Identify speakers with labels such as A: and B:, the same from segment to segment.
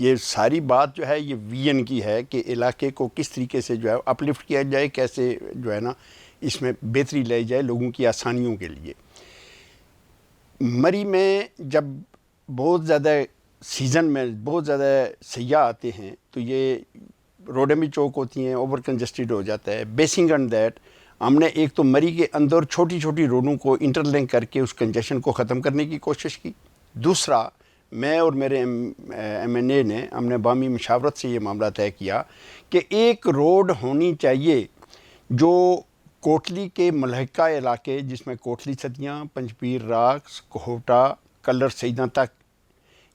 A: یہ ساری بات جو ہے یہ وی این کی ہے کہ علاقے کو کس طریقے سے جو ہے اپلفٹ کیا جائے, کیسے جو ہے نا اس میں بہتری لائی جائے لوگوں کی آسانیوں کے لیے. مری میں جب بہت زیادہ سیزن میں بہت زیادہ سیاح آتے ہیں تو یہ روڈیں بھی چوک ہوتی ہیں, اوور کنجسٹڈ ہو جاتا ہے. بیسنگ آن دیٹ ہم نے ایک تو مری کے اندر چھوٹی چھوٹی روڈوں کو انٹر لنک کر کے اس کنجیشن کو ختم کرنے کی کوشش کی. دوسرا, میں اور میرے ایم این اے نے ہم نے باہمی مشاورت سے یہ معاملہ طے کیا کہ ایک روڈ ہونی چاہیے جو کوٹلی کے ملحقہ علاقے جس میں کوٹلی سدیاں, پنجپیر راکس, کوہوٹا, کلر سیداں تک,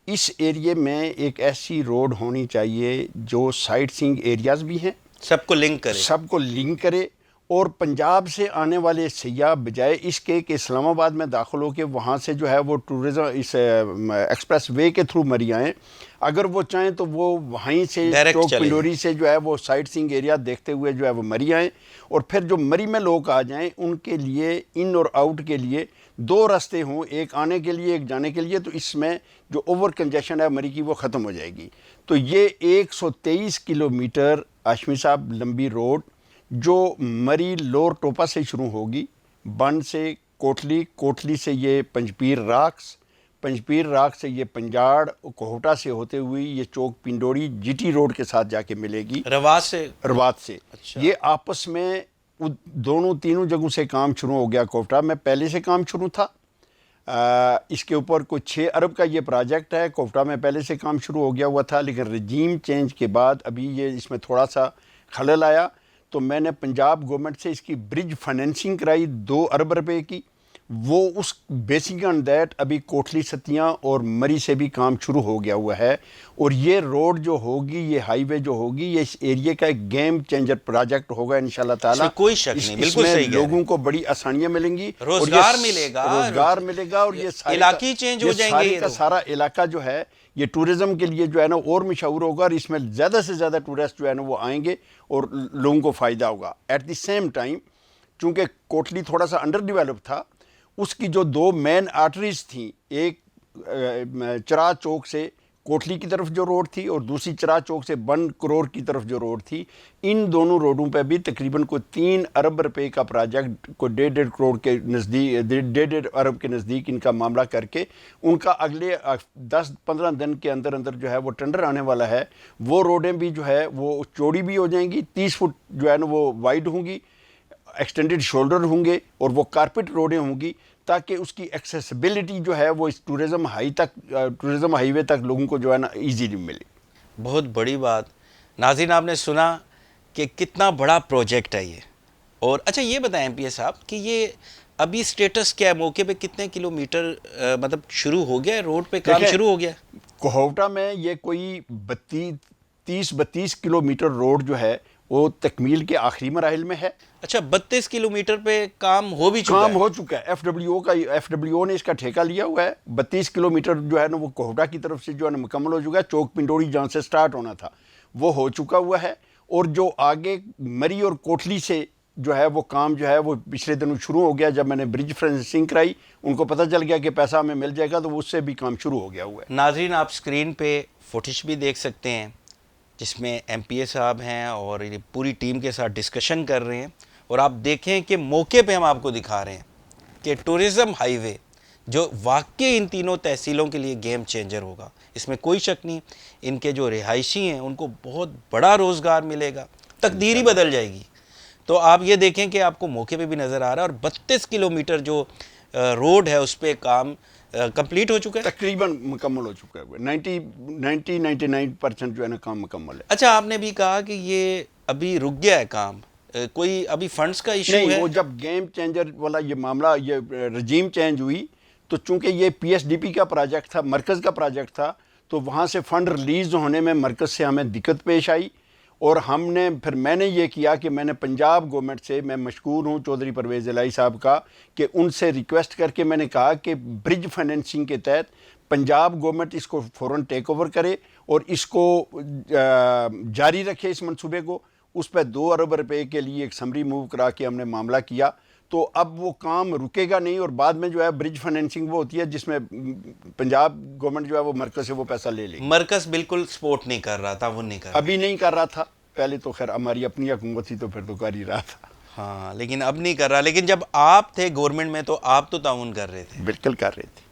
A: اس ایریے میں ایک ایسی روڈ ہونی چاہیے جو سائٹ سینگ ایریاز بھی ہیں,
B: سب کو لنک کرے,
A: سب کو لنک کرے, اور پنجاب سے آنے والے سیاح بجائے اس کے کہ اسلام آباد میں داخل ہو کے وہاں سے جو ہے وہ ٹورزم اس ایکسپریس وے کے تھرو مری آئیں, اگر وہ چاہیں تو وہ وہیں سے چوک پنڈوری سے جو ہے وہ سائٹ سینگ ایریا دیکھتے ہوئے جو ہے وہ مری آئیں, اور پھر جو مری میں لوگ آ جائیں ان کے لیے ان اور آؤٹ کے لیے دو راستے ہوں, ایک آنے کے لیے ایک جانے کے لیے, تو اس میں جو اوور کنجیشن ہے مری کی وہ ختم ہو جائے گی. تو یہ 123 کلومیٹر ہاشمی صاحب لمبی روڈ جو مری لور ٹوپا سے شروع ہوگی, بن سے کوٹلی, کوٹلی سے یہ پنجپیر راکس, پنجپیر راک سے یہ پنجاڑ, کوہوٹا سے ہوتے ہوئی یہ چوک پنڈوری جی ٹی روڈ کے ساتھ جا کے ملے گی,
B: روات سے.
A: اچھا. یہ آپس میں دونوں تینوں جگہوں سے کام شروع ہو گیا. کوہوٹا میں پہلے سے کام شروع تھا, اس کے اوپر کوئی 6 ارب کا یہ پروجیکٹ ہے. کوہوٹا میں پہلے سے کام شروع ہو گیا ہوا تھا, لیکن رجیم چینج کے بعد ابھی یہ اس میں تھوڑا سا خلل آیا, تو میں نے پنجاب گورنمنٹ سے اس کی برج فائنینسنگ کرائی 2 ارب روپے کی. وہ اس بیسنگ آن دیٹ ابھی کوٹلی ستیاں اور مری سے بھی کام شروع ہو گیا ہوا ہے, اور یہ روڈ جو ہوگی, یہ ہائی وے جو ہوگی, یہ اس ایریے کا ایک گیم چینجر پروجیکٹ ہوگا انشاءاللہ تعالیٰ.
B: کوئی شک نہیں, بالکل صحیح.
A: لوگوں کو بڑی آسانیاں ملیں گی,
B: روزگار ملے گا,
A: اور یہ
B: علاقی چینج ہو جائیں گے.
A: کا سارا علاقہ جو ہے یہ ٹورزم کے لیے جو ہے نا اور مشہور ہوگا, اور اس میں زیادہ سے زیادہ ٹورسٹ جو ہے نا وہ آئیں گے اور لوگوں کو فائدہ ہوگا. ایٹ دی سیم ٹائم چونکہ کوٹلی تھوڑا سا انڈر ڈیولپ تھا, اس کی جو 2 مین آرٹریز تھیں, ایک چراہ چوک سے کوٹلی کی طرف جو روڈ تھی اور دوسری چراہ چوک سے بن کرور کی طرف جو روڈ تھی, ان دونوں روڈوں پہ بھی تقریباً کوئی 3 ارب روپے کا پروجیکٹ کو 1.5 کروڑ کے نزدیک 1.5 ارب کے نزدیک ان کا معاملہ کر کے ان کا اگلے 10-15 دن کے اندر اندر جو ہے وہ ٹینڈر آنے والا ہے. وہ روڈیں بھی جو ہے وہ چوڑی بھی ہو جائیں گی, 30 فٹ جو ہے نا وہ وائڈ ہوں گی, ایکسٹینڈڈ شولڈر ہوں گے, اور وہ کارپٹ روڈیں ہوں گی, تاکہ اس کی ایکسیسیبلٹی جو ہے وہ اس ٹورزم ہائی وے تک لوگوں کو جو ہے نا ایزیلی ملے.
B: بہت بڑی بات. ناظرین, آپ نے سنا کہ کتنا بڑا پروجیکٹ ہے یہ. اور اچھا یہ بتائیں پی اے صاحب کہ یہ ابھی سٹیٹس کیا ہے, موقع پہ کتنے کلومیٹر مطلب شروع ہو گیا ہے, روڈ پہ کام شروع ہو گیا؟
A: کوہوٹا میں یہ کوئی 30-32 کلومیٹر روڈ جو ہے وہ تکمیل کے آخری مراحل میں ہے.
B: اچھا, 32 کلومیٹر پہ کام ہو بھی چکا ہے؟
A: کام ہو چکا ہے. ایف ڈبلیو او نے اس کا ٹھیکہ لیا ہوا ہے. 32 کلومیٹر جو ہے نا وہ کوہوٹا کی طرف سے جو ہے نا مکمل ہو چکا ہے. چوک پنڈوری جہاں سے سٹارٹ ہونا تھا وہ ہو چکا ہوا ہے, اور جو آگے مری اور کوٹلی سے جو ہے وہ کام جو ہے وہ پچھلے دنوں شروع ہو گیا. جب میں نے برج فائنینسنگ کرائی ان کو پتہ چل گیا کہ پیسہ ہمیں مل جائے گا, تو اس سے بھی کام شروع ہو گیا ہوا ہے.
B: ناظرین, آپ اسکرین پہ فوٹیج بھی دیکھ سکتے ہیں جس میں ایم پی اے صاحب ہیں اور پوری ٹیم کے ساتھ ڈسکشن کر رہے ہیں, اور آپ دیکھیں کہ موقع پہ ہم آپ کو دکھا رہے ہیں کہ ٹورزم ہائی وے جو واقعی ان تینوں تحصیلوں کے لیے گیم چینجر ہوگا, اس میں کوئی شک نہیں. ان کے جو رہائشی ہیں ان کو بہت بڑا روزگار ملے گا, تقدیر ہی بدل جائے گی. تو آپ یہ دیکھیں کہ آپ کو موقع پہ بھی نظر آ رہا ہے, اور 32 کلومیٹر جو روڈ ہے اس پہ کام کمپلیٹ ہو چکا ہے,
A: تقریباً مکمل ہو چکا ہے. 99% جو ہے نا کام مکمل ہے.
B: اچھا, آپ نے بھی کہا کہ یہ ابھی رک گیا ہے کام, کوئی ابھی فنڈز کا ایشو ہے؟
A: نہیں, وہ جب گیم چینجر والا یہ معاملہ, یہ رجیم چینج ہوئی, تو چونکہ یہ پی ایس ڈی پی کا پروجیکٹ تھا, مرکز کا پروجیکٹ تھا, تو وہاں سے فنڈ ریلیز ہونے میں مرکز سے ہمیں دقت پیش آئی, اور میں نے یہ کیا کہ میں نے پنجاب گورنمنٹ سے, میں مشکور ہوں چودھری پرویز الہی صاحب کا, کہ ان سے ریکویسٹ کر کے میں نے کہا کہ برج فائنینسنگ کے تحت پنجاب گورنمنٹ اس کو فوراً ٹیک اوور کرے اور اس کو جاری رکھے اس منصوبے کو. اس پہ 2 ارب روپے کے لیے ایک سمری موو کرا کے ہم نے معاملہ کیا. تو اب وہ کام رکے گا نہیں، اور بعد میں جو ہے برج فائنینسنگ وہ ہوتی ہے جس میں پنجاب گورنمنٹ جو ہے وہ مرکز سے وہ پیسہ لے لے گی.
B: مرکز بالکل سپورٹ نہیں کر رہا تھا، وہ نہیں کر رہا.
A: ابھی نہیں کر رہا تھا، پہلے تو خیر ہماری اپنی حکومت تھی تو پھر تو کر ہی رہا تھا.
B: ہاں لیکن اب نہیں کر رہا. لیکن جب آپ تھے گورنمنٹ میں تو آپ تو تعاون کر رہے تھے.
A: بالکل کر رہے تھے.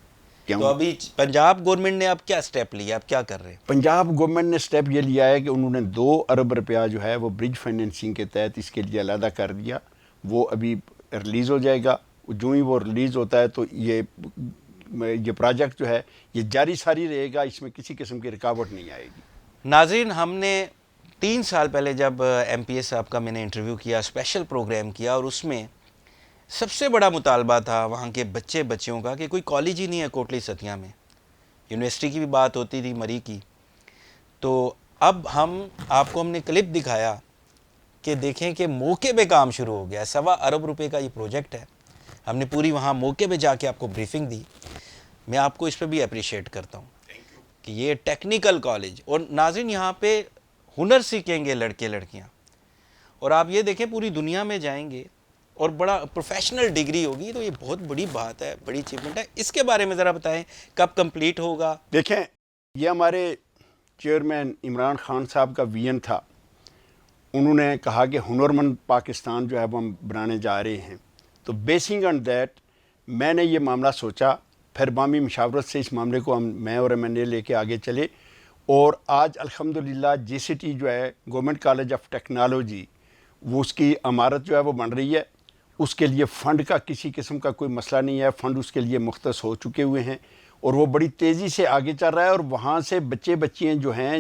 A: کیوں؟
B: تو ابھی پنجاب گورنمنٹ نے اب کیا سٹیپ لیا، اب کیا کر رہے ہیں؟
A: پنجاب گورنمنٹ نے سٹیپ یہ لیا ہے کہ انہوں نے 2 ارب روپیہ جو ہے وہ برج فائنینسنگ کے تحت اس کے لیے علیحدہ کر دیا. وہ ابھی ریلیز ہو جائے گا. جو ہی وہ ریلیز ہوتا ہے تو یہ پروجیکٹ جو ہے یہ جاری ساری رہے گا، اس میں کسی قسم کی رکاوٹ نہیں آئے گی.
B: ناظرین، ہم نے 3 سال پہلے جب ایم پی ایس صاحب کا میں نے انٹرویو کیا، اسپیشل پروگرام کیا، اور اس میں سب سے بڑا مطالبہ تھا وہاں کے بچیوں کا کہ کوئی کالج ہی نہیں ہے کوٹلی ستیا میں. یونیورسٹی کی بھی بات ہوتی تھی مری کی. تو اب ہم نے کلپ دکھایا کہ دیکھیں کہ موقع پہ کام شروع ہو گیا. 1.25 ارب روپے کا یہ پروجیکٹ ہے. ہم نے پوری وہاں موقع پہ جا کے آپ کو بریفنگ دی. میں آپ کو اس پہ بھی اپریشیٹ کرتا ہوں کہ یہ ٹیکنیکل کالج، اور ناظرین یہاں پہ ہنر سیکھیں گے لڑکے لڑکیاں. اور آپ یہ دیکھیں پوری دنیا میں جائیں گے اور بڑا پروفیشنل ڈگری ہوگی، تو یہ بہت بڑی بات ہے، بڑی اچیومنٹ ہے. اس کے بارے میں ذرا بتائیں کب کمپلیٹ ہوگا؟
A: دیکھیں، یہ ہمارے چیئرمین عمران خان صاحب کا ویژن تھا. انہوں نے کہا کہ ہنرمند پاکستان جو ہے وہ ہم بنانے جا رہے ہیں. تو بیسنگ آن دیٹ میں نے یہ معاملہ سوچا، پھر بامی مشاورت سے اس معاملے کو میں اور ایم این اے لے کے آگے چلے، اور آج الحمدللہ جی سی ٹی جو ہے گورنمنٹ کالج آف ٹیکنالوجی، وہ اس کی عمارت جو ہے وہ بن رہی ہے. اس کے لیے فنڈ کا کسی قسم کا کوئی مسئلہ نہیں ہے. فنڈ اس کے لیے مختص ہو چکے ہوئے ہیں اور وہ بڑی تیزی سے آگے چل رہا ہے. اور وہاں سے بچیاں جو ہیں،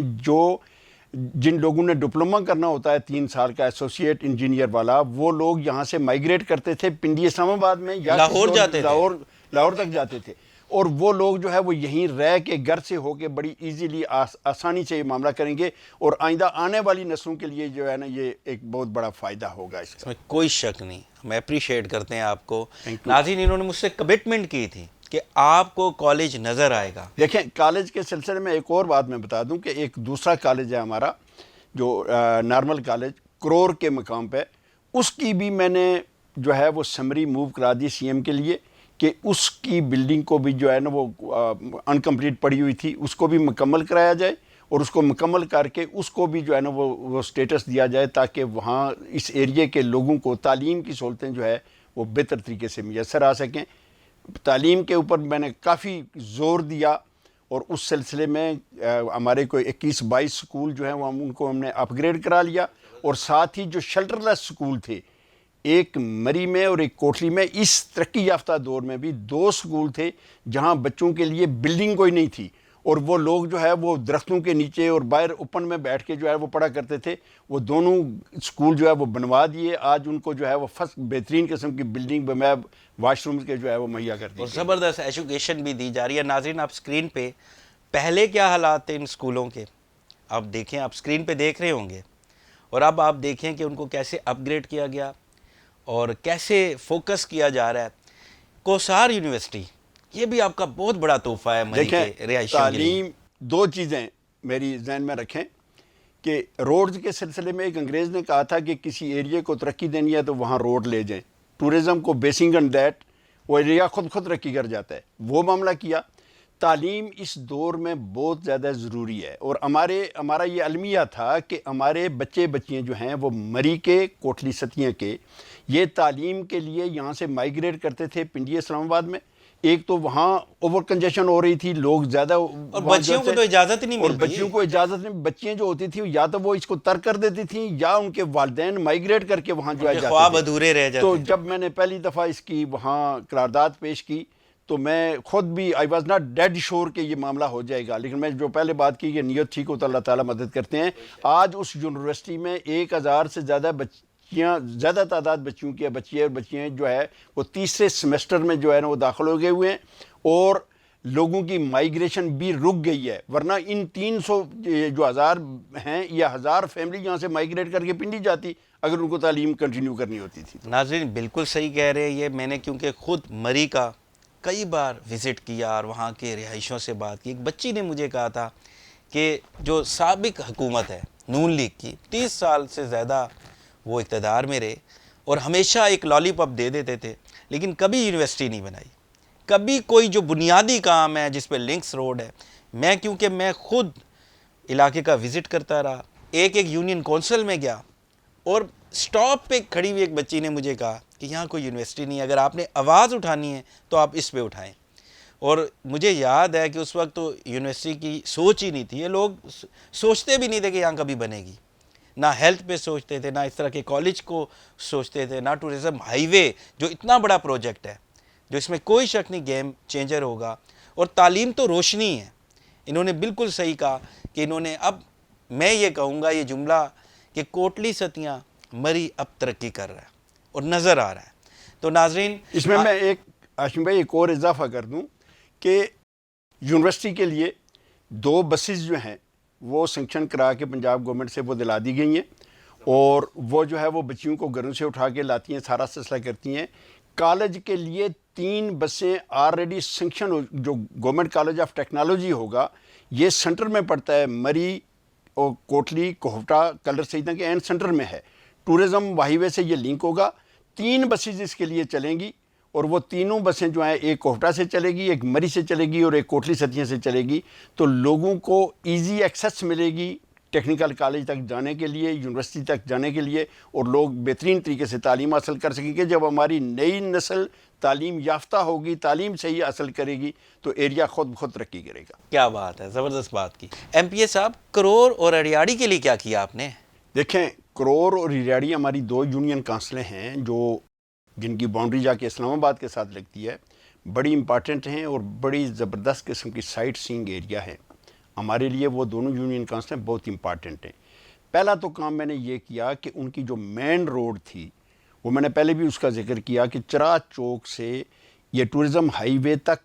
A: جن لوگوں نے ڈپلومہ کرنا ہوتا ہے 3 سال کا ایسوسیٹ انجینئر والا، وہ لوگ یہاں سے مائیگریٹ کرتے تھے پنڈی اسلام آباد میں یا لاہور تک جاتے تھے. اور وہ لوگ جو ہے وہ یہیں رہ کے گھر سے ہو کے بڑی ایزیلی آسانی سے یہ معاملہ کریں گے، اور آئندہ آنے والی نسلوں کے لیے جو ہے نا یہ ایک بہت بڑا فائدہ ہوگا. اس
B: میں کوئی شک نہیں. ہم اپریشیٹ کرتے ہیں آپ کو. ناظرین، انہوں نے مجھ سے کمٹمنٹ کی تھی کہ آپ کو کالج نظر آئے گا.
A: دیکھیں، کالج کے سلسلے میں ایک اور بات میں بتا دوں کہ ایک دوسرا کالج ہے ہمارا جو نارمل کالج کرور کے مقام پہ، اس کی بھی میں نے جو ہے وہ سمری موو کرا دی سی ایم کے لیے کہ اس کی بلڈنگ کو بھی جو ہے نا وہ انکمپلیٹ پڑی ہوئی تھی، اس کو بھی مکمل کرایا جائے، اور اس کو مکمل کر کے اس کو بھی جو ہے نا وہ سٹیٹس دیا جائے تاکہ وہاں اس ایریے کے لوگوں کو تعلیم کی سہولتیں جو ہے وہ بہتر طریقے سے میسر آ سکیں. تعلیم کے اوپر میں نے کافی زور دیا، اور اس سلسلے میں ہمارے کوئی 21-22 سکول جو ہیں وہ ان کو ہم نے اپ گریڈ کرا لیا. اور ساتھ ہی جو شیلٹر لیس سکول تھے، ایک مری میں اور ایک کوٹلی میں، اس ترقی یافتہ دور میں بھی 2 سکول تھے جہاں بچوں کے لیے بلڈنگ کوئی نہیں تھی، اور وہ لوگ جو ہے وہ درختوں کے نیچے اور باہر اوپن میں بیٹھ کے جو ہے وہ پڑھا کرتے تھے. وہ دونوں سکول جو ہے وہ بنوا دیے. آج ان کو جو ہے وہ بہترین قسم کی بلڈنگ بمیب واش روم کے جو ہے وہ مہیا کر دی
B: اور زبردست ایجوکیشن بھی دی جا رہی ہے. ناظرین، آپ اسکرین پہ پہلے کیا حالات تھے ان اسکولوں کے، آپ دیکھیں، آپ اسکرین پہ دیکھ رہے ہوں گے، اور اب آپ دیکھیں کہ ان کو کیسے اپ گریڈ کیا گیا اور کیسے فوکس کیا جا رہا ہے. کوسار یونیورسٹی، یہ بھی آپ کا بہت بڑا تحفہ ہے مری کے رہائشیوں کے لیے.
A: تعلیم 2 چیزیں میری ذہن میں رکھیں کہ روڈز کے سلسلے میں ایک انگریز نے کہا تھا کہ کسی ایریے کو ترقی دینی ہے تو وہاں روڈ لے جائیں. ٹورزم کو بیسنگ آن دیٹ وہ ایریا خود ترقی کر جاتا ہے. وہ معاملہ کیا. تعلیم اس دور میں بہت زیادہ ضروری ہے، اور ہمارا یہ المیہ تھا کہ ہمارے بچیاں جو ہیں وہ مری کے کوٹلی ستیاں کے یہ تعلیم کے لیے یہاں سے مائیگریٹ کرتے تھے پنڈی اسلام آباد میں. ایک تو وہاں اوور کنجیشن ہو رہی تھی، لوگ زیادہ،
B: اور بچیوں کو تو اجازت ہی نہیں ملتی.
A: اور بچیوں کو اجازت نہیں. بچیاں جو ہوتی تھیں یا تو وہ اس کو ترک کر دیتی تھیں یا ان کے والدین مائیگریٹ کر کے وہاں جو ہے جاتے تھے.
B: خواب ادھورے رہ جاتے.
A: تو جب میں نے پہلی دفعہ اس کی وہاں قرارداد پیش کی تو میں خود بھی آئی واز ناٹ ڈیڈ شور کہ یہ معاملہ ہو جائے گا، لیکن میں جو پہلے بات کی کہ نیت ٹھیک ہو تو اللہ تعالیٰ مدد کرتے ہیں. آج اس یونیورسٹی میں 1000 سے زیادہ تعداد بچیوں کی بچیاں جو ہے وہ تیسرے سیمسٹر میں جو ہے نا وہ داخل ہو گئے ہوئے ہیں، اور لوگوں کی مائیگریشن بھی رک گئی ہے. ورنہ ان 300 جو 1000 ہیں یا 1000 فیملی یہاں سے مائیگریٹ کر کے پنڈی جاتی اگر ان کو تعلیم کنٹینیو کرنی ہوتی تھی.
B: ناظرین بالکل صحیح کہہ رہے ہیں. یہ میں نے کیونکہ خود مری کا کئی بار وزٹ کیا اور وہاں کے رہائشوں سے بات کی. ایک بچی نے مجھے کہا تھا کہ جو سابق حکومت ہے نون لیگ کی، 30 سال سے زیادہ وہ اقتدار میں رہے، اور ہمیشہ ایک لالی پاپ دے دیتے تھے، لیکن کبھی یونیورسٹی نہیں بنائی، کبھی کوئی جو بنیادی کام ہے جس پہ لنکس روڈ ہے. کیونکہ میں خود علاقے کا وزٹ کرتا رہا، ایک یونین کونسل میں گیا، اور سٹاپ پہ کھڑی ہوئی ایک بچی نے مجھے کہا کہ یہاں کوئی یونیورسٹی نہیں ہے، اگر آپ نے آواز اٹھانی ہے تو آپ اس پہ اٹھائیں. اور مجھے یاد ہے کہ اس وقت تو یونیورسٹی کی سوچ ہی نہیں تھی، یہ لوگ سوچتے بھی نہیں تھے کہ یہاں کبھی بنے گی. نہ ہیلتھ پہ سوچتے تھے، نہ اس طرح کے کالج کو سوچتے تھے، نہ ٹورزم ہائی وے جو اتنا بڑا پروجیکٹ ہے، جو اس میں کوئی شک نہیں گیم چینجر ہوگا. اور تعلیم تو روشنی ہے. انہوں نے بالکل صحیح کہا کہ انہوں نے، اب میں یہ کہوں گا یہ جملہ کہ کوٹلی ستیاں مری اب ترقی کر رہا ہے اور نظر آ رہا ہے. تو ناظرین
A: اس میں ایک ہاشم بھائی ایک اور اضافہ کر دوں کہ یونیورسٹی کے لیے 2 بسز جو ہیں وہ سنکشن کرا کے پنجاب گورنمنٹ سے وہ دلا دی گئی ہیں، اور وہ جو ہے وہ بچیوں کو گھروں سے اٹھا کے لاتی ہیں، سارا سلسلہ کرتی ہیں. کالج کے لیے 3 بسیں آلریڈی سنکشن جو گورنمنٹ کالج آف ٹیکنالوجی ہوگا، یہ سینٹر میں پڑتا ہے، مری اور کوٹلی کوہٹا کلر سیدہ کے اینڈ سینٹر میں ہے. ٹورزم ہائی وے سے یہ لنک ہوگا. 3 بسیز اس کے لیے چلیں گی، اور وہ تینوں بسیں جو ہیں ایک کوہٹا سے چلے گی، ایک مری سے چلے گی، اور ایک کوٹلی ستیاں سے چلے گی. تو لوگوں کو ایزی ایکسیس ملے گی ٹیکنیکل کالج تک جانے کے لیے، یونیورسٹی تک جانے کے لیے، اور لوگ بہترین طریقے سے تعلیم حاصل کر سکیں گے. جب ہماری نئی نسل تعلیم یافتہ ہوگی، تعلیم صحیح حاصل کرے گی، تو ایریا خود بخود ترقی کرے گا.
B: کیا بات ہے، زبردست بات کی. ایم پی اے صاحب، کرور اور اریاڑی کے لیے کیا کیا آپ نے؟
A: دیکھیں، کرور اور اریاڑی ہماری 2 یونین کونسلیں ہیں جو جن کی باؤنڈری جا کے اسلام آباد کے ساتھ لگتی ہے، بڑی امپارٹنٹ ہیں اور بڑی زبردست قسم کی سائٹ سینگ ایریا ہے ہمارے لیے. وہ دونوں یونین کونسلیں بہت امپارٹنٹ ہیں. پہلا تو کام میں نے یہ کیا کہ ان کی جو مین روڈ تھی، وہ میں نے پہلے بھی اس کا ذکر کیا کہ چراغ چوک سے یہ ٹورزم ہائی وے تک،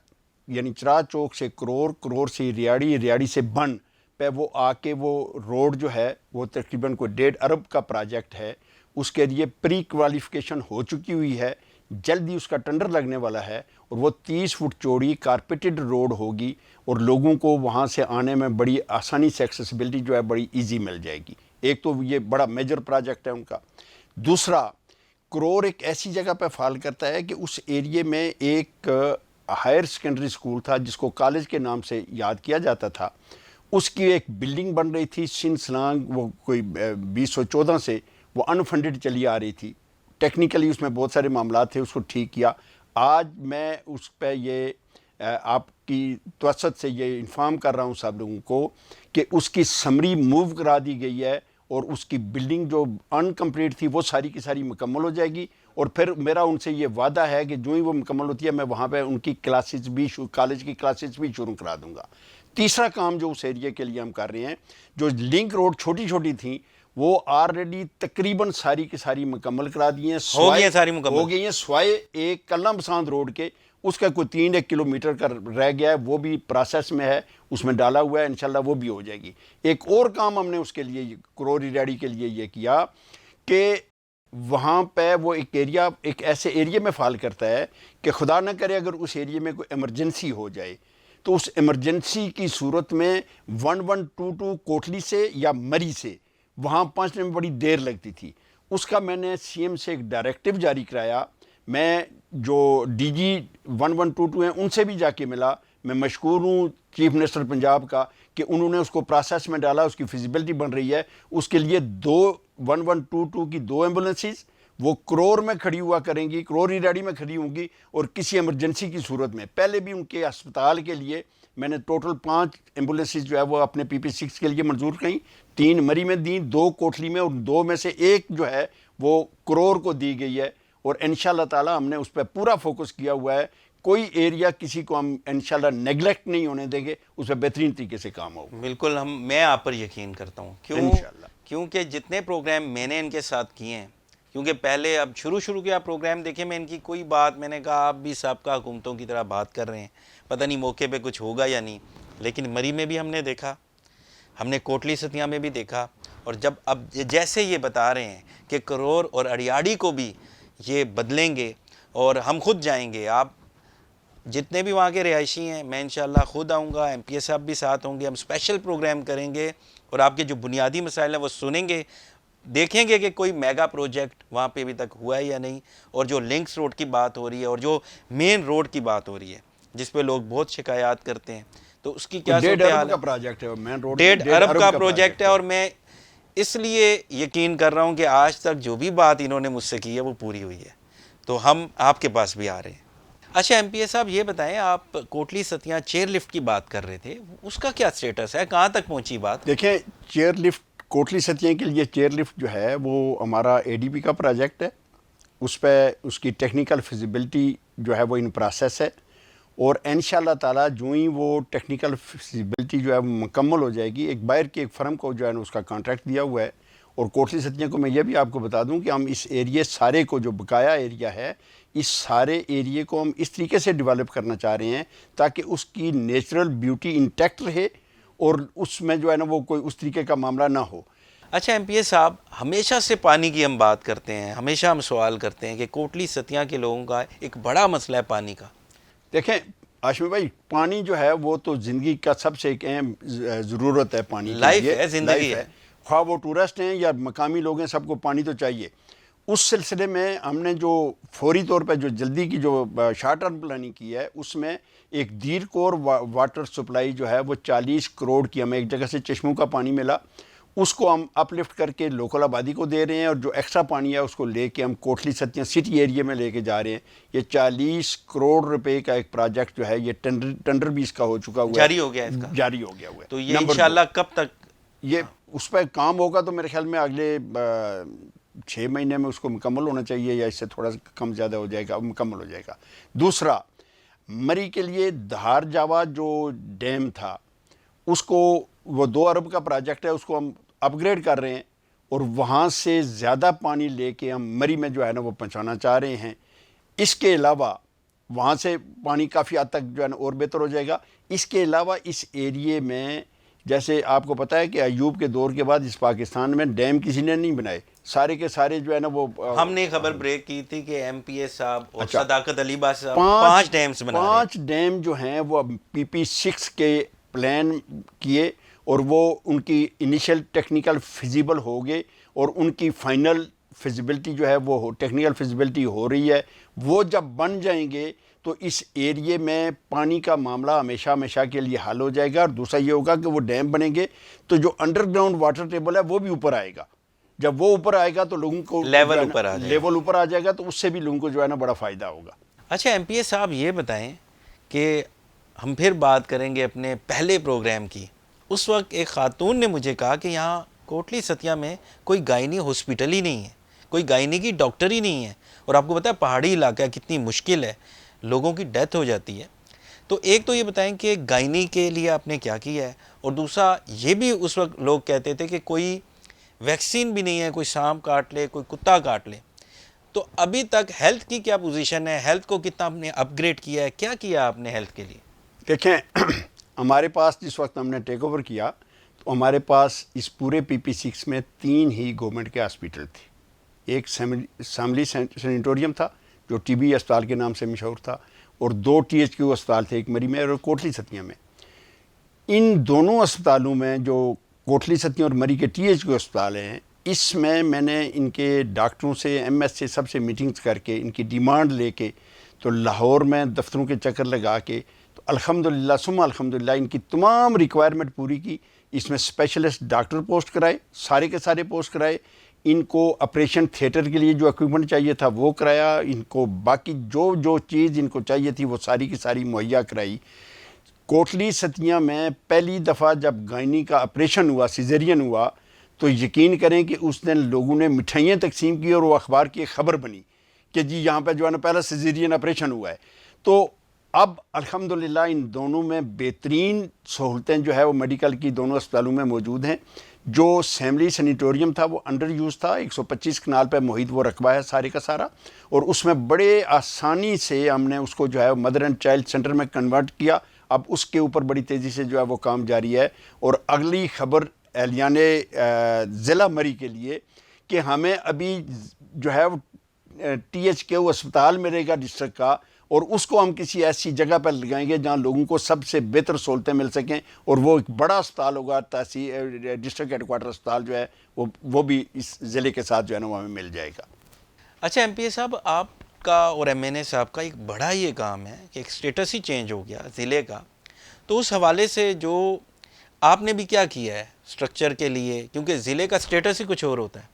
A: یعنی چراغ چوک سے کرور، کرور سے ریاڑی، ریاڑی سے بن پہ وہ آ کے وہ روڈ جو ہے وہ تقریباً کوئی 1.5 ارب کا پروجیکٹ ہے. اس کے لیے پری کوالیفیکیشن ہو چکی ہوئی ہے، جلدی اس کا ٹینڈر لگنے والا ہے، اور وہ 30 فٹ چوڑی کارپیٹڈ روڈ ہوگی، اور لوگوں کو وہاں سے آنے میں بڑی آسانی سے ایکسیسیبلٹی جو ہے بڑی ایزی مل جائے گی. ایک تو یہ بڑا میجر پروجیکٹ ہے ان کا. دوسرا، کرور ایک ایسی جگہ پہ فال کرتا ہے کہ اس ایریے میں ایک ہائر سیکنڈری اسکول تھا جس کو کالج کے نام سے یاد کیا جاتا تھا. اس کی ایک بلڈنگ بن رہی تھی سن سلانگ، وہ کوئی 2014 سے وہ انفنڈڈ چلی آ رہی تھی. ٹیکنیکلی اس میں بہت سارے معاملات تھے، اس کو ٹھیک کیا. آج میں اس پہ یہ آپ کی توسط سے یہ انفارم کر رہا ہوں سب لوگوں کو کہ اس کی سمری موو کرا دی گئی ہے، اور اس کی بلڈنگ جو انکمپلیٹ تھی وہ ساری کی ساری مکمل ہو جائے گی. اور پھر میرا ان سے یہ وعدہ ہے کہ جو ہی وہ مکمل ہوتی ہے میں وہاں پہ ان کی کلاسز بھی کالج کی کلاسز بھی شروع کرا دوں گا. تیسرا کام جو اس ایریے کے لیے ہم کر رہے ہیں، جو لنک روڈ چھوٹی چھوٹی تھیں وہ آلریڈی تقریباً ساری کی ساری مکمل کرا دی ہیں،
B: ہو گئی ہیں
A: سوائے ایک کلم بساند روڈ کے، اس کا کوئی 3 کلومیٹر کا رہ گیا ہے، وہ بھی پروسیس میں ہے، اس میں ڈالا ہوا ہے، انشاءاللہ وہ بھی ہو جائے گی. ایک اور کام ہم نے اس کے لیے کرور ریاڑی کے لیے یہ کیا کہ وہاں پہ وہ ایک ایریا ایک ایسے ایریے میں فال کرتا ہے کہ خدا نہ کرے اگر اس ایریے میں کوئی ایمرجنسی ہو جائے، تو اس ایمرجنسی کی صورت میں 1122 کوٹلی سے یا مری سے وہاں پہنچنے میں بڑی دیر لگتی تھی. اس کا میں نے سی ایم سے ایک ڈائریکٹیو جاری کرایا. میں جو ڈی جی 1122 ہیں ان سے بھی جا کے ملا. میں مشکور ہوں چیف منسٹر پنجاب کا کہ انہوں نے اس کو پروسیس میں ڈالا، اس کی فیزیبلٹی بن رہی ہے. اس کے لیے 1122 کی 2 ایمبولینسز وہ کرور میں کھڑی ہوا کریں گی، کرور ریاڑی میں کھڑی ہوں گی، اور کسی ایمرجنسی کی صورت میں پہلے بھی ان کے اسپتال کے لیے میں نے ٹوٹل 5 ایمبولینسز جو ہے وہ اپنے PP6 کے لیے منظور کریں. 3 مری میں دیں، 2 کوٹلی میں، اور 2 میں سے ایک جو ہے وہ کرور کو دی گئی ہے. اور انشاءاللہ تعالی ہم نے اس پہ پورا فوکس کیا ہوا ہے. کوئی ایریا کسی کو ہم انشاءاللہ نیگلیکٹ نہیں ہونے دیں گے، اس پہ بہترین طریقے سے کام ہوگا.
B: بالکل، میں آپ پر یقین کرتا ہوں.
A: انشاءاللہ.
B: کیونکہ جتنے پروگرام میں نے ان کے ساتھ کیے ہیں، کیونکہ پہلے اب شروع کے آپ پروگرام دیکھیں، میں ان کی کوئی بات، میں نے کہا آپ بھی سابقہ حکومتوں کی طرح بات کر رہے ہیں، پتہ نہیں موقع پہ کچھ ہوگا یا نہیں. لیکن مری میں بھی ہم نے دیکھا، ہم نے کوٹلی ستیاں میں بھی دیکھا، اور جب اب جیسے یہ بتا رہے ہیں کہ کرور اور اریاڑی کو بھی یہ بدلیں گے اور ہم خود جائیں گے، آپ جتنے بھی وہاں کے رہائشی ہیں، میں انشاءاللہ خود آؤں گا، ایم پی اے صاحب بھی ساتھ ہوں گے، ہم اسپیشل پروگرام کریں گے اور آپ کے جو بنیادی مسائل ہیں وہ سنیں گے. دیکھیں گے کہ کوئی میگا پروجیکٹ وہاں پہ ابھی تک ہوا ہے یا نہیں, اور جو لنکس روڈ کی بات ہو رہی ہے اور جو مین روڈ کی بات ہو رہی ہے جس پہ لوگ بہت شکایات کرتے ہیں, تو اس کی کیا صورت حال ہے.
A: 1.5 ارب کا پروجیکٹ ہے مین روڈ,
B: 1.5 ارب کا پروجیکٹ ہے, اور میں اس لیے یقین کر رہا ہوں کہ آج تک جو بھی بات انہوں نے مجھ سے کی ہے وہ پوری ہوئی ہے, تو ہم آپ کے پاس بھی آ رہے ہیں. اچھا ایم پی اے صاحب یہ بتائیں, آپ کوٹلی ستیاں چیئر لفٹ کی بات کر رہے تھے, اس کا کیا سٹیٹس ہے, کہاں تک پہنچی بات؟
A: دیکھیں چیئر لفٹ کوٹلی ستیاں کے لیے چیئر لفٹ جو ہے وہ ہمارا اے ڈی پی کا پروجیکٹ ہے. اس پہ اس کی ٹیکنیکل فیزیبلٹی جو ہے وہ ان پروسیس ہے, اور انشاءاللہ تعالی جو ہی وہ ٹیکنیکل فیزیبلٹی جو ہے وہ مکمل ہو جائے گی, ایک باہر کی ایک فرم کو جو ہے نا اس کا کانٹریکٹ دیا ہوا ہے. اور کوٹلی ستیاں کو میں یہ بھی آپ کو بتا دوں کہ ہم اس ایریے سارے کو, جو بقایا ایریا ہے, اس سارے ایریے کو ہم اس طریقے سے ڈیولپ کرنا چاہ رہے ہیں تاکہ اس کی نیچرل بیوٹی انٹیکٹ رہے اور اس میں جو ہے نا وہ کوئی اس طریقے کا معاملہ نہ ہو.
B: اچھا ایم پی اے صاحب, ہمیشہ سے پانی کی ہم بات کرتے ہیں, ہمیشہ ہم سوال کرتے ہیں کہ کوٹلی ستیاں کے لوگوں کا ایک بڑا مسئلہ ہے پانی کا.
A: دیکھیں ہاشمی بھائی, پانی جو ہے وہ تو زندگی کا سب سے ایک اہم ضرورت ہے, پانی کے
B: لائف
A: لیے
B: ہے, زندگی ہے.
A: خواہ وہ ٹورسٹ ہیں یا مقامی لوگ ہیں, سب کو پانی تو چاہیے. اس سلسلے میں ہم نے جو فوری طور پہ جو جلدی کی جو شارٹ ٹرم پلاننگ کی ہے, اس میں ایک دیر کور واٹر سپلائی جو ہے وہ 40 کروڑ کی, ہمیں ایک جگہ سے چشموں کا پانی ملا, اس کو ہم اپ لفٹ کر کے لوکل آبادی کو دے رہے ہیں, اور جو ایکسٹرا پانی ہے اس کو لے کے ہم کوٹلی ستیاں سٹی ایریے میں لے کے جا رہے ہیں. یہ 40 کروڑ روپے کا ایک پروجیکٹ جو ہے یہ ٹینڈر بھی اس کا ہو چکا ہوا ہے,
B: جاری ہو گیا اس کا,
A: جاری ہو گیا ہوا ہے.
B: تو یہ انشاءاللہ کب تک
A: یہ اس پہ کام ہوگا؟ تو میرے خیال میں اگلے 6 مہینے میں اس کو مکمل ہونا چاہیے, یا اس سے تھوڑا سا کم زیادہ ہو جائے گا, مکمل ہو جائے گا. دوسرا, مری کے لیے دھار جاوا جو ڈیم تھا, اس کو وہ 2 ارب کا پروجیکٹ ہے, اس کو ہم اپ گریڈ کر رہے ہیں, اور وہاں سے زیادہ پانی لے کے ہم مری میں جو ہے نا وہ پہنچانا چاہ رہے ہیں. اس کے علاوہ وہاں سے پانی کافی حد تک جو ہے نا اور بہتر ہو جائے گا. اس کے علاوہ اس ایریے میں, جیسے آپ کو پتہ ہے کہ ایوب کے دور کے بعد اس پاکستان میں ڈیم کسی نے نہیں بنائے, سارے کے سارے جو ہے نا وہ,
B: ہم نے خبر بریک کی تھی کہ ایم پی اے صاحب اور صداقت علی با صاحب 5 ڈیمز بنا رہے ہیں.
A: 5 ڈیم جو ہیں وہ PP6 کے پلان کیے, اور وہ ان کی انیشل ٹیکنیکل فیزیبل ہو گئے, اور ان کی فائنل فیزیبلٹی جو ہے وہ ٹیکنیکل فیزیبلٹی ہو رہی ہے. وہ جب بن جائیں گے تو اس ایریے میں پانی کا معاملہ ہمیشہ کے لیے حل ہو جائے گا. اور دوسرا یہ ہوگا کہ وہ ڈیم بنیں گے تو جو انڈر گراؤنڈ واٹر ٹیبل ہے وہ بھی اوپر آئے گا. جب وہ اوپر آئے گا تو لوگوں کو
B: لیول
A: اوپر آ جائے گا, تو اس سے بھی لوگوں کو جو ہے نا بڑا فائدہ ہوگا.
B: اچھا ایم پی اے صاحب یہ بتائیں کہ ہم پھر بات کریں گے اپنے پہلے پروگرام کی. اس وقت ایک خاتون نے مجھے کہا کہ یہاں کوٹلی ستیاں میں کوئی گائنی ہاسپٹل ہی نہیں ہے, کوئی گائنی کی ڈاکٹر ہی نہیں ہے, اور آپ کو پتہ ہے پہاڑی علاقہ کتنی مشکل ہے, لوگوں کی ڈیتھ ہو جاتی ہے. تو ایک تو یہ بتائیں کہ گائنی کے لیے آپ نے کیا کیا ہے, اور دوسرا یہ بھی اس وقت لوگ کہتے تھے کہ کوئی ویکسین بھی نہیں ہے, کوئی سانپ کاٹ لے, کوئی کتا کاٹ لے. تو ابھی تک ہیلتھ کی کیا پوزیشن ہے, ہیلتھ کو کتنا آپ نے اپ گریڈ کیا ہے, کیا کیا آپ نے ہیلتھ کے لیے؟
A: دیکھیں ہمارے پاس جس وقت ہم نے ٹیک اوور کیا تو ہمارے پاس اس پورے PP6 میں 3 ہی گورنمنٹ کے ہاسپٹل تھے. ایک سیملی سینیٹوریم تھا جو TB اسپتال کے نام سے مشہور تھا, اور 2 THQ اسپتال تھے, ایک مری میں اور کوٹلی ستیاں میں. ان دونوں اسپتالوں میں جو کوٹلی ستیاں اور مری کے THQ اسپتال ہیں, اس میں نے ان کے ڈاکٹروں سے, MS سے, سب سے میٹنگز کر کے ان کی ڈیمانڈ لے کے, تو لاہور میں دفتروں کے چکر لگا کے, تو الحمدللہ ثم الحمدللہ ان کی تمام ریکوائرمنٹ پوری کی. اس میں اسپیشلسٹ ڈاکٹر پوسٹ کرائے, سارے کے سارے پوسٹ کرائے. ان کو آپریشن تھیٹر کے لیے جو اکوپمنٹ چاہیے تھا وہ کرایا, ان کو باقی جو چیز ان کو چاہیے تھی وہ ساری کی ساری مہیا کرائی. کوٹلی ستیاں میں پہلی دفعہ جب گائنی کا آپریشن ہوا, سیزرین ہوا, تو یقین کریں کہ اس دن لوگوں نے مٹھائیاں تقسیم کی, اور وہ اخبار کی خبر بنی کہ جی یہاں پہ جو ہے نا پہلا سیزرین آپریشن ہوا ہے. تو اب الحمدللہ ان دونوں میں بہترین سہولتیں جو ہے وہ میڈیکل کی دونوں اسپتالوں میں موجود ہیں. جو سیملی سینیٹوریم تھا وہ انڈر یوز تھا, 125 کنال پہ محیط وہ رقبہ ہے سارے کا سارا, اور اس میں بڑے آسانی سے ہم نے اس کو جو ہے مدر اینڈ چائلڈ سینٹر میں کنورٹ کیا. اب اس کے اوپر بڑی تیزی سے جو ہے وہ کام جاری ہے. اور اگلی خبر اہلیان ضلع مری کے لیے کہ ہمیں ابھی جو ہے THQ اسپتال ملے گا ڈسٹرکٹ کا, اور اس کو ہم کسی ایسی جگہ پر لگائیں گے جہاں لوگوں کو سب سے بہتر سہولتیں مل سکیں، اور وہ ایک بڑا اسپتال ہوگا، تحصیل ڈسٹرکٹ ہیڈ کوارٹر اسپتال جو ہے وہ بھی اس ضلع کے ساتھ جو ہے نا وہ ہمیں مل جائے گا۔
B: اچھا ایم پی اے صاحب، آپ کا اور ایم این اے صاحب کا ایک بڑا یہ کام ہے کہ ایک سٹیٹس ہی چینج ہو گیا ضلع کا، تو اس حوالے سے جو آپ نے بھی کیا کیا ہے سٹرکچر کے لیے، کیونکہ ضلع کا سٹیٹس ہی کچھ اور ہوتا ہے،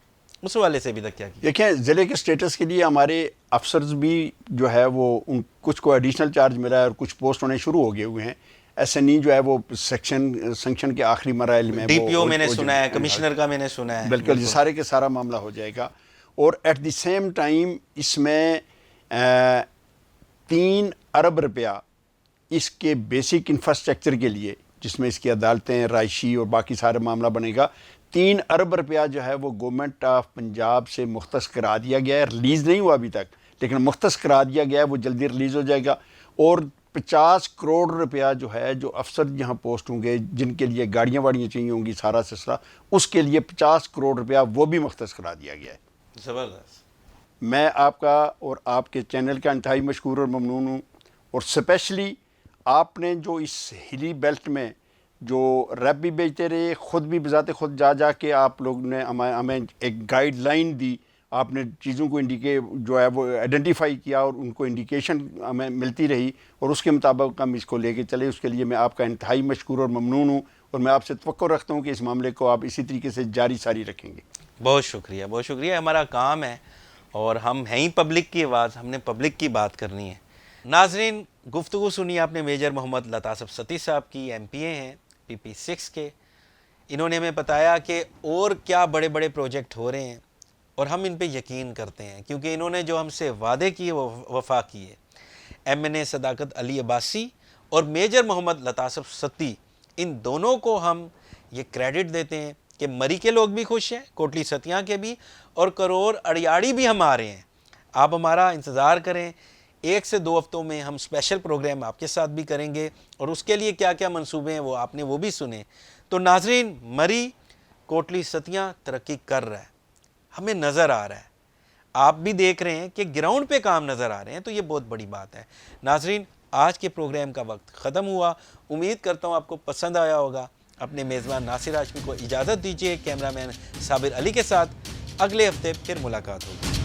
B: اس حوالے سے ابھی تک کیا کیا؟
A: دیکھیں ضلع کے سٹیٹس کے لیے ہمارے افسرز بھی جو ہے وہ ان کچھ کو ایڈیشنل چارج ملا ہے اور کچھ پوسٹ ہونے شروع ہو گئے ہوئے ہیں۔ ایس این ای جو ہے وہ سینکشن کے آخری مراحل میں،
B: ڈی پی او میں نے سنا ہے، کمشنر کا میں نے سنا ہے،
A: بالکل یہ سارے کے سارا معاملہ ہو جائے گا۔ اور ایٹ دی سیم ٹائم اس میں 3 ارب روپیہ اس کے بیسک انفراسٹرکچر کے لیے، جس میں اس کی عدالتیں، رہائشی اور باقی سارا معاملہ بنے گا، 3 ارب روپیہ جو ہے وہ گورنمنٹ آف پنجاب سے مختص کرا دیا گیا ہے۔ ریلیز نہیں ہوا ابھی تک، لیکن مختص کرا دیا گیا ہے، وہ جلدی ریلیز ہو جائے گا۔ اور 50 کروڑ روپیہ جو ہے، جو افسر یہاں پوسٹ ہوں گے جن کے لیے گاڑیاں واڑیاں چاہیے ہوں گی، سارا سلسلہ، اس کے لیے 50 کروڑ روپیہ وہ بھی مختص کرا دیا گیا ہے۔
B: زبردست۔
A: میں آپ کا اور آپ کے چینل کا انتہائی مشکور اور ممنون ہوں، اور اسپیشلی آپ نے جو اس ہلی بیلٹ میں جو ریپ بھی بیچتے رہے، خود بھی بذات خود جا کے آپ لوگ نے ہمیں ایک گائیڈ لائن دی، آپ نے چیزوں کو جو ہے وہ آئیڈینٹیفائی کیا اور ان کو انڈیکیشن ہمیں ملتی رہی، اور اس کے مطابق ہم اس کو لے کے چلے۔ اس کے لیے میں آپ کا انتہائی مشکور اور ممنون ہوں، اور میں آپ سے توقع رکھتا ہوں کہ اس معاملے کو آپ اسی طریقے سے جاری ساری رکھیں گے۔
B: بہت شکریہ، بہت شکریہ، ہمارا کام ہے اور ہم ہیں ہی پبلک کی آواز، ہم نے پبلک کی بات کرنی ہے۔ ناظرین، گفتگو سنی آپ نے میجر محمد لطاسف ستی صاحب کی، ایم پی اے ہیں PP6 کے۔ انہوں نے ہمیں بتایا کہ اور کیا بڑے بڑے پروجیکٹ ہو رہے ہیں، اور ہم ان پہ یقین کرتے ہیں کیونکہ انہوں نے جو ہم سے وعدے کیے وہ وفا کیے۔ ایم این اے صداقت علی عباسی اور میجر محمد لطاسف ستی، ان دونوں کو ہم یہ کریڈٹ دیتے ہیں کہ مری کے لوگ بھی خوش ہیں، کوٹلی ستیاں کے بھی، اور کرور اڑیاڑی بھی ہم آ رہے ہیں۔ آپ ہمارا انتظار کریں، 1 سے 2 ہفتوں میں ہم اسپیشل پروگرام آپ کے ساتھ بھی کریں گے، اور اس کے لیے کیا کیا منصوبے ہیں وہ آپ نے وہ بھی سنے۔ تو ناظرین، مری کوٹلی ستیاں ترقی کر رہا ہے، ہمیں نظر آ رہا ہے، آپ بھی دیکھ رہے ہیں کہ گراؤنڈ پہ کام نظر آ رہے ہیں، تو یہ بہت بڑی بات ہے۔ ناظرین، آج کے پروگرام کا وقت ختم ہوا، امید کرتا ہوں آپ کو پسند آیا ہوگا۔ اپنے میزبان ناصر ہاشمی کو اجازت دیجیے، کیمرہ مین صابر علی کے ساتھ اگلے ہفتے پھر ملاقات ہوگی۔